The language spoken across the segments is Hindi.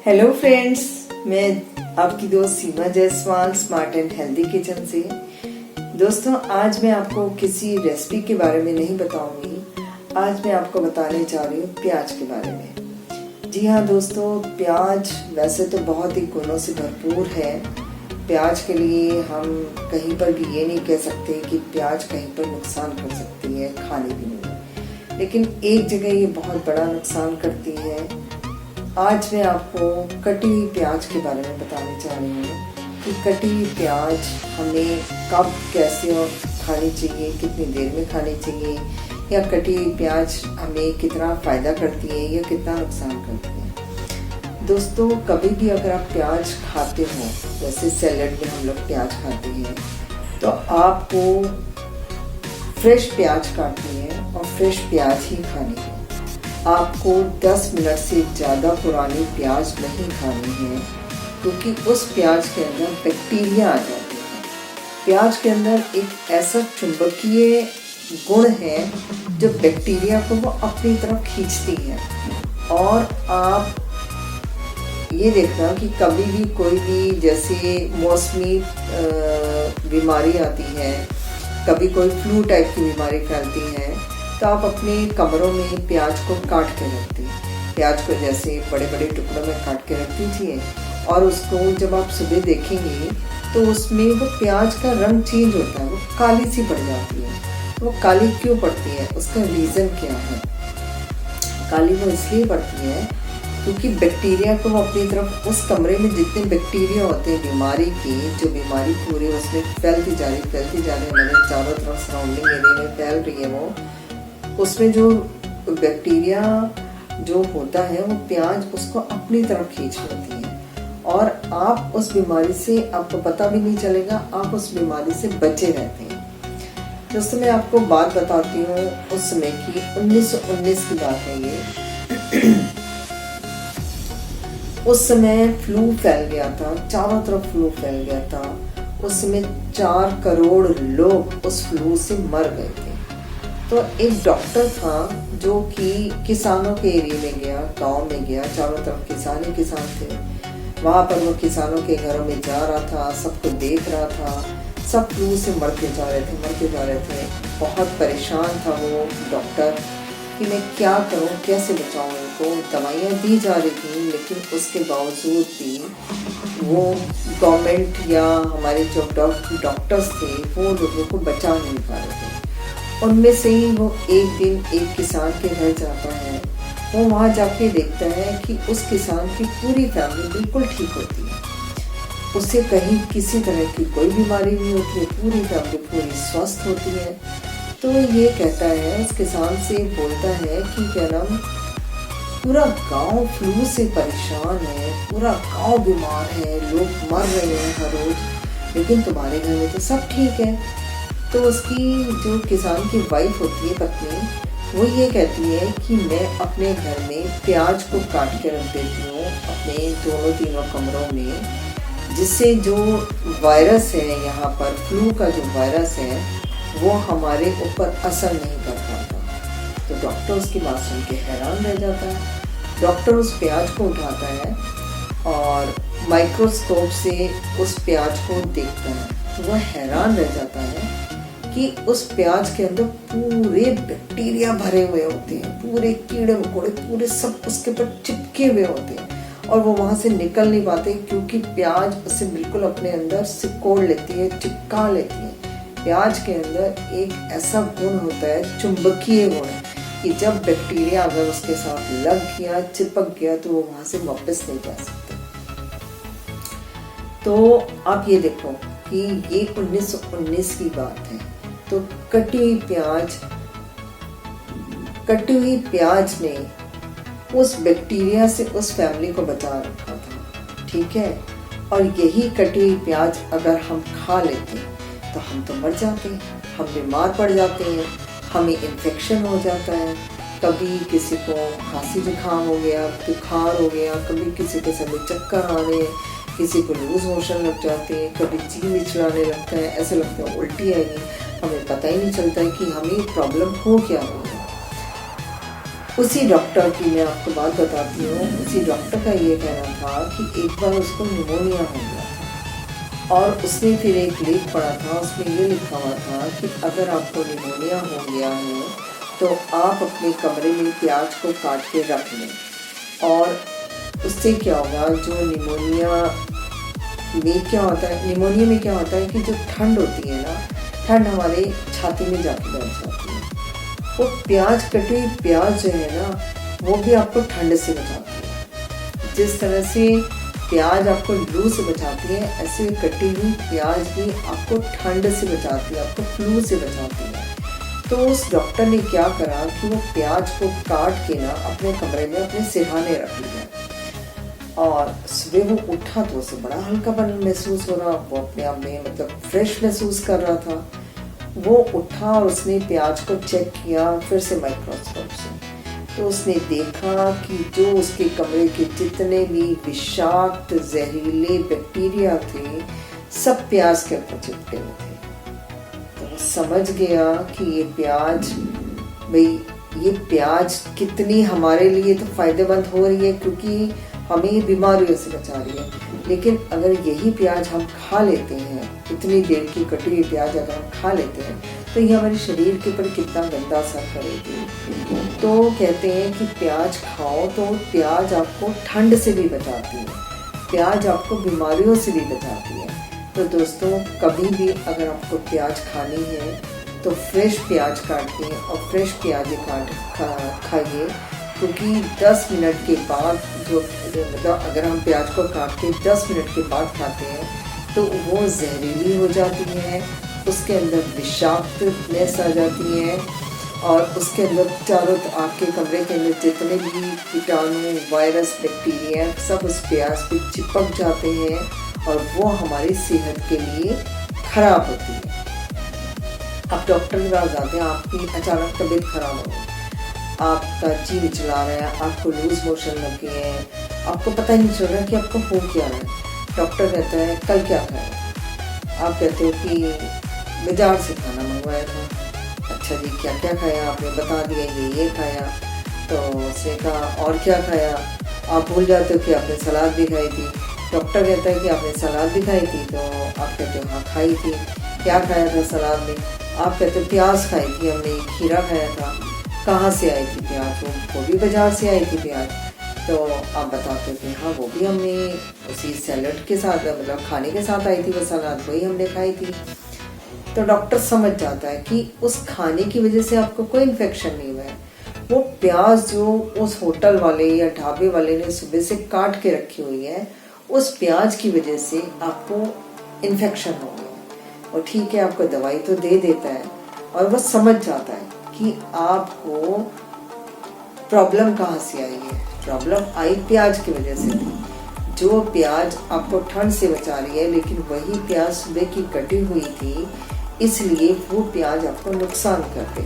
हेलो फ्रेंड्स, मैं आपकी दोस्त Seema Jaiswal smart and healthy kitchen से। दोस्तों, आज मैं आपको किसी रेसिपी के बारे में नहीं बताऊंगी। आज मैं आपको बताने जा रही हूँ प्याज के बारे में। जी हाँ दोस्तों, प्याज वैसे तो बहुत ही गुणों से भरपूर है। प्याज के लिए हम कहीं पर भी ये नहीं कह सकते कि प्याज कहीं पर नुकसान कर सकती है खाने पीने में, लेकिन एक जगह ये बहुत बड़ा नुकसान करती है। आज मैं आपको कटी हुई प्याज के बारे में बताने जा रही हूँ कि कटी हुई प्याज हमें कब कैसे और खानी चाहिए, कितनी देर में खानी चाहिए, या कटी हुई प्याज हमें कितना फ़ायदा करती है या कितना नुकसान करती है। दोस्तों, कभी भी अगर आप प्याज खाते हो, जैसे सैलड में हम लोग प्याज खाते हैं, तो आपको फ्रेश प्याज काटनी है और फ्रेश प्याज ही खानी है। आपको 10 मिनट से ज़्यादा पुरानी प्याज नहीं खानी है, क्योंकि उस प्याज के अंदर बैक्टीरिया आ जाते हैं। प्याज के अंदर एक ऐसा चुंबकीय गुण है जो बैक्टीरिया को वो अपनी तरफ खींचती है। और आप ये देखना कि कभी भी कोई भी जैसे मौसमी बीमारी आती है, कभी कोई फ्लू टाइप की बीमारी फैलती है, तो आप अपने कमरों में प्याज को काट के रख दीजिए। प्याज को जैसे बड़े बड़े टुकड़ों में काट के रख दीजिए, और उसको जब आप सुबह देखेंगे तो उसमें वो प्याज का रंग चेंज होता है, वो काली सी पड़ जाती है। वो काली क्यों पड़ती है, उसका रीज़न क्या है? काली वो इसलिए पड़ती है क्योंकि बैक्टीरिया को वो अपनी तरफ, उस कमरे में जितने बैक्टीरिया होते हैं बीमारी की, जो बीमारी पूरी उसमें फैलती जा रही हमारे चारों तरफ सराउंडिंग एरिया में फैल रही है, वो उसमें जो बैक्टीरिया जो होता है वो प्याज उसको अपनी तरफ खींच लेती है, और आप उस बीमारी से, आपको पता भी नहीं चलेगा, आप उस बीमारी से बचे रहते हैं। दोस्तों, मैं आपको बात बताती हूँ उस समय की, 1919 की बात है ये। उस समय फ्लू फैल गया था, चारों तरफ फ्लू फैल गया था। उस समय 4 करोड़ लोग उस फ्लू से मर गए थे। तो एक डॉक्टर था जो कि किसानों के एरिया में गया, गांव में गया, चारों तरफ किसान ही किसान थे। वहाँ पर वो किसानों के घरों में जा रहा था, सबको देख रहा था, सब फ्लू से मरते जा रहे थे। बहुत परेशान था वो डॉक्टर कि मैं क्या करूँ, कैसे बचाऊँ उनको। दवाइयाँ दी जा रही थी, लेकिन उसके बावजूद भी वो गवर्नमेंट या हमारे जो डॉक्टर्स थे वो लोगों को बचा नहीं पा रहे थे। उनमें से ही वो एक दिन एक किसान के घर जाता है। वो वहाँ जाके देखता है कि उस किसान की पूरी फैमिली बिल्कुल ठीक होती है, उसे कहीं किसी तरह की कोई बीमारी नहीं होती है, पूरी फैमिली पूरी स्वस्थ होती है। तो ये कहता है, उस किसान से बोलता है कि क्या नाम, पूरा गांव फ्लू से परेशान है, पूरा गांव बीमार है, लोग मर रहे हैं हर रोज, लेकिन तुम्हारे घर में तो सब ठीक है। तो उसकी जो किसान की वाइफ होती है, पत्नी, वो ये कहती है कि मैं अपने घर में प्याज को काट के रख देती हूँ अपने तीनों कमरों में, जिससे जो वायरस है यहाँ पर, फ्लू का जो वायरस है, वो हमारे ऊपर असर नहीं कर पाता। तो डॉक्टर उसकी बात सुन के हैरान रह जाता है। डॉक्टर उस प्याज को उठाता है और माइक्रोस्कोप से उस प्याज को देखता है, तो वह हैरान रह जाता है कि उस प्याज के अंदर पूरे बैक्टीरिया भरे हुए होते हैं, पूरे कीड़े मकोड़े पूरे सब उसके ऊपर चिपके हुए होते हैं, और वो वहाँ से निकल नहीं पाते, क्योंकि प्याज उसे बिल्कुल अपने अंदर सिकोड़ लेती है, चिपका लेती है। प्याज के अंदर एक ऐसा गुण होता है, चुंबकीय गुण, कि जब बैक्टीरिया अगर उसके साथ लग गया, चिपक गया, तो वो वहाँ से वापस नहीं जा सकता। तो आप ये देखो कि ये 1919 की बात है। तो कटी हुई प्याज ने उस बैक्टीरिया से उस फैमिली को बचा रखा था, ठीक है। और यही कटी हुई प्याज अगर हम खा लेते तो हम तो मर जाते हैं, हम बीमार पड़ जाते हैं, हमें इन्फेक्शन हो जाता है। कभी किसी को खांसी जुकाम हो गया, बुखार हो गया, कभी किसी के समय चक्कर आने, किसी को लूज मोशन लग जाते हैं, कभी जी मिचलाने लगता है, ऐसे लगता है उल्टी आएगी, हमें पता ही नहीं चलता है कि हमें प्रॉब्लम हो क्या रही है। उसी डॉक्टर की मैं आपको बात बताती हूँ। उसी डॉक्टर का ये कहना था कि एक बार उसको निमोनिया हो गया और उसने फिर एक लेख पढ़ा था, उसमें ये लिखा हुआ था कि अगर आपको निमोनिया हो गया है तो आप अपने कमरे में प्याज को काट के रख लें। और उससे क्या होगा, जो निमोनिया में क्या होता है, निमोनिया में क्या होता है कि जो ठंड होती है ना, ठंड हमारे छाती में जाके बैठ जाती है। वो प्याज, कटी हुई प्याज जो है ना, वो भी आपको ठंड से बचाती है। जिस तरह से प्याज आपको लू से बचाती है, ऐसे कटी हुई प्याज भी आपको ठंड से बचाती है, आपको फ्लू से बचाती है। तो उस डॉक्टर ने क्या करा कि वो प्याज को काट के ना अपने कमरे में अपने सिरहाने रख लिया। और सुबह वो उठा तो उसे बड़ा हल्कापन महसूस हो रहा, वो अपने आप में मतलब फ्रेश महसूस कर रहा था। वो उठा और उसने प्याज को चेक किया फिर से माइक्रोस्कोप से, तो उसने देखा कि जो उसके कमरे के जितने भी विषाक्त जहरीले बैक्टीरिया थे सब प्याज के ऊपर चिपके हुए थे। तो वो समझ गया कि ये प्याज, भाई ये प्याज कितनी हमारे लिए तो फायदेमंद हो रही है क्योंकि हमें बीमारियों से बचा रही है, लेकिन अगर यही प्याज हम खा लेते हैं, इतनी देर की कटी हुई प्याज अगर हम खा लेते हैं तो ये हमारे शरीर के ऊपर कितना गंदा असर करेगी। तो कहते हैं कि प्याज खाओ तो प्याज आपको ठंड से भी बचाती है, प्याज आपको बीमारियों से भी बचाती है। तो दोस्तों, कभी भी अगर आपको प्याज खानी है तो फ्रेश प्याज काटिए और फ्रेश प्याज खाइए, क्योंकि 10 मिनट के बाद जो मतलब अगर हम प्याज को काट के 10 मिनट के बाद खाते हैं तो वो जहरीली हो जाती है, उसके अंदर विषाक्तनेस आ जाती है और उसके अंदर चारों आपके कमरे के अंदर जितने भी कीटाणु, वायरस, बैक्टीरिया सब उस प्याज पे चिपक जाते हैं और वो हमारी सेहत के लिए खराब होती है। आप डॉक्टर के पास जाते हैं, आपकी अचानक तबीयत खराब हो गई, आपका जी मिचला रहा है, आपको लूज मोशन लग गए हैं, आपको पता ही नहीं चल रहा कि आपको हो क्या रहा है। डॉक्टर कहता है कल क्या खाया, आप कहते हो कि बाजार से खाना मंगवाया था। अच्छा जी, क्या क्या खाया, आपने बता दिया ये खाया। तो उसने कहा और क्या खाया, आप भूल जाते हो कि आपने सलाद भी खाई थी। डॉक्टर कहता है कि आपने सलाद भी खाई थी, तो आप कहते हो हाँ खाई थी। क्या खाया था सलाद में, आप कहते हो प्याज खाई थी हमने, खीरा खाया था। कहाँ से आई थी प्याज, वो भी बाजार से आई थी प्याज। तो आप बताते थे हाँ वो भी हमने उसी सैलड के साथ मतलब खाने के साथ आई थी, वो सलाद वही हमने खाई थी। तो डॉक्टर समझ जाता है कि उस खाने की वजह से आपको कोई इन्फेक्शन नहीं हुआ है, वो प्याज जो उस होटल वाले या ढाबे वाले ने सुबह से काट के रखी हुई है, उस प्याज की वजह से आपको इन्फेक्शन हो गया। और ठीक है, आपको दवाई तो दे देता है और वो समझ जाता है कि आपको प्रॉब्लम कहाँ से आई है। प्रॉब्लम आई प्याज की वजह से थी, जो प्याज आपको ठंड से बचा रही है, लेकिन वही प्याज सुबह की कटी हुई थी, इसलिए वो प्याज आपको नुकसान कर दे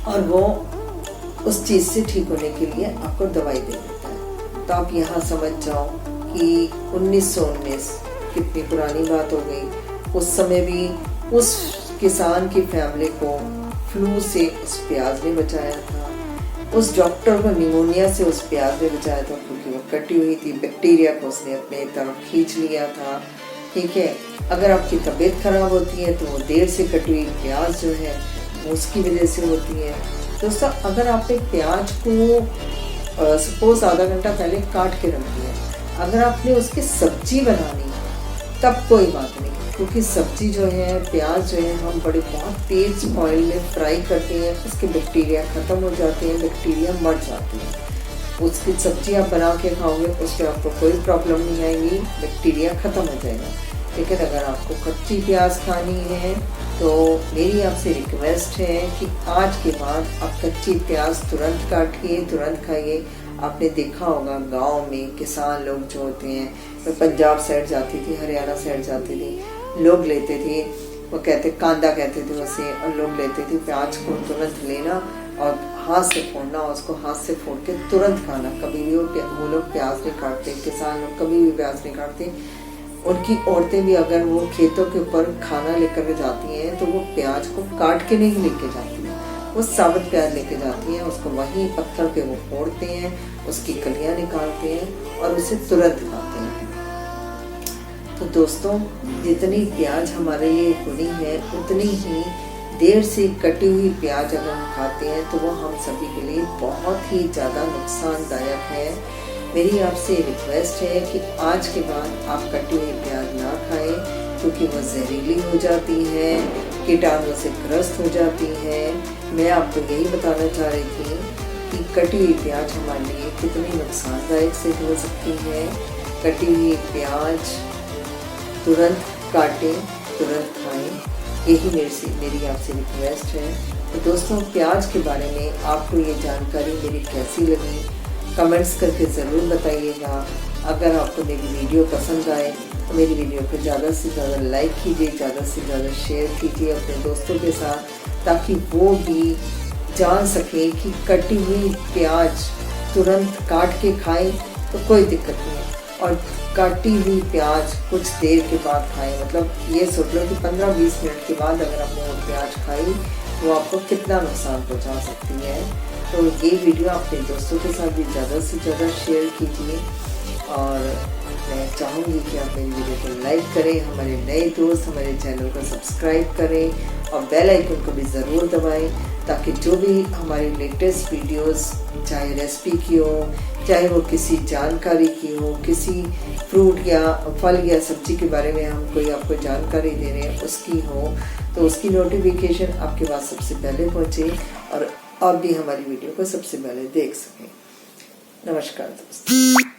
और वो उस चीज से ठीक होने के लिए आपको दवाई दे देता है। तो आप यहाँ समझ जाओ कि 1919 कितनी पुरानी बात हो गई। उस समय भी उस किसान की फैमिली को फ्लू से उस प्याज ने बचाया था, उस डॉक्टर को निमोनिया से उस प्याज ने बचाया था, क्योंकि वो कटी हुई थी, बैक्टीरिया को उसने अपने तरफ खींच लिया था। ठीक है, अगर आपकी तबीयत खराब होती है तो वो देर से कटी हुई प्याज जो है वो उसकी वजह से होती है। दोस्तों, अगर आपने प्याज को सपोज आधा घंटा पहले काट के रख दिया, अगर आपने उसकी सब्जी बनानी तब कोई बात नहीं, क्योंकि सब्जी जो है, प्याज जो है, हम बहुत तेज ऑयल में फ्राई करते हैं, उसके बैक्टीरिया ख़त्म हो जाते हैं, बैक्टीरिया मर जाते हैं। उसकी सब्जी आप बना के खाओगे उसमें आपको कोई प्रॉब्लम नहीं आएगी, बैक्टीरिया ख़त्म हो जाएगा। लेकिन अगर आपको कच्ची प्याज खानी है तो मेरी आपसे रिक्वेस्ट है कि आज के बाद आप कच्ची प्याज तुरंत काटिए, तुरंत खाइए। आपने देखा होगा गांव में किसान लोग जो होते हैं, मैं पंजाब साइड जाती थी, हरियाणा साइड जाती थी, लोग लेते थे, वो कहते कांदा कहते थे उसे, और लोग लेते थे प्याज को तुरंत लेना और हाथ से फोड़ना, उसको हाथ से फोड़ के तुरंत खाना। कभी भी वो लोग प्याज नहीं काटते, किसान लोग कभी भी प्याज नहीं काटते। उनकी औरतें भी अगर वो खेतों के ऊपर खाना लेकर जाती हैं तो वो प्याज को काट के नहीं लेके जाती, वो साबुत प्याज लेके जाती हैं, उसको वहीं पत्थर पे वो फोड़ते हैं, उसकी कलियां निकालते हैं और उसे तुरंत खाते हैं। तो दोस्तों, जितनी प्याज हमारे लिए गुणी है, उतनी ही देर से कटी हुई प्याज अगर हम खाते हैं तो वो हम सभी के लिए बहुत ही ज़्यादा नुकसानदायक है। मेरी आपसे रिक्वेस्ट है कि आज के बाद आप कटी हुई प्याज ना खाएं, क्योंकि वो जहरीली हो जाती है, कीटाणु से ग्रस्त हो जाती है। मैं आपको यही बताना चाह रही थी कि कटी हुई प्याज हमारे लिए कितनी नुकसानदायक सिद्ध हो सकती है। कटी हुई प्याज तुरंत काटें, तुरंत खाएं, यही मेरी आपसे रिक्वेस्ट है। तो दोस्तों, प्याज के बारे में आपको ये जानकारी मेरी कैसी लगी, कमेंट्स करके ज़रूर बताइएगा। अगर आपको मेरी वीडियो पसंद आए तो मेरी वीडियो को ज़्यादा से ज़्यादा लाइक कीजिए, ज़्यादा से ज़्यादा शेयर कीजिए अपने दोस्तों के साथ, ताकि वो भी जान सकें कि कटी हुई प्याज तुरंत काट के खाएं तो कोई दिक्कत नहीं है, और काटी हुई प्याज कुछ देर के बाद खाएं। मतलब ये सोच लो कि 15-20 मिनट के बाद अगर आपने वो प्याज खाई तो आपको कितना नुकसान पहुंचा सकती है। तो ये वीडियो अपने दोस्तों के साथ भी ज़्यादा से ज़्यादा शेयर कीजिए, और मैं चाहूँगी कि आप मेरी वीडियो को लाइक करें, हमारे नए दोस्त हमारे चैनल को सब्सक्राइब करें और बेल आइकन को भी ज़रूर दबाएं, ताकि जो भी हमारी लेटेस्ट वीडियोस, चाहे रेसिपी की हो, चाहे वो किसी जानकारी की हो, किसी फ्रूट या फल या सब्जी के बारे में हम कोई आपको जानकारी दे रहे हैं उसकी हो, तो उसकी नोटिफिकेशन आपके पास सबसे पहले पहुँचे और आप भी हमारी वीडियो को सबसे पहले देख सकें। नमस्कार दोस्तों।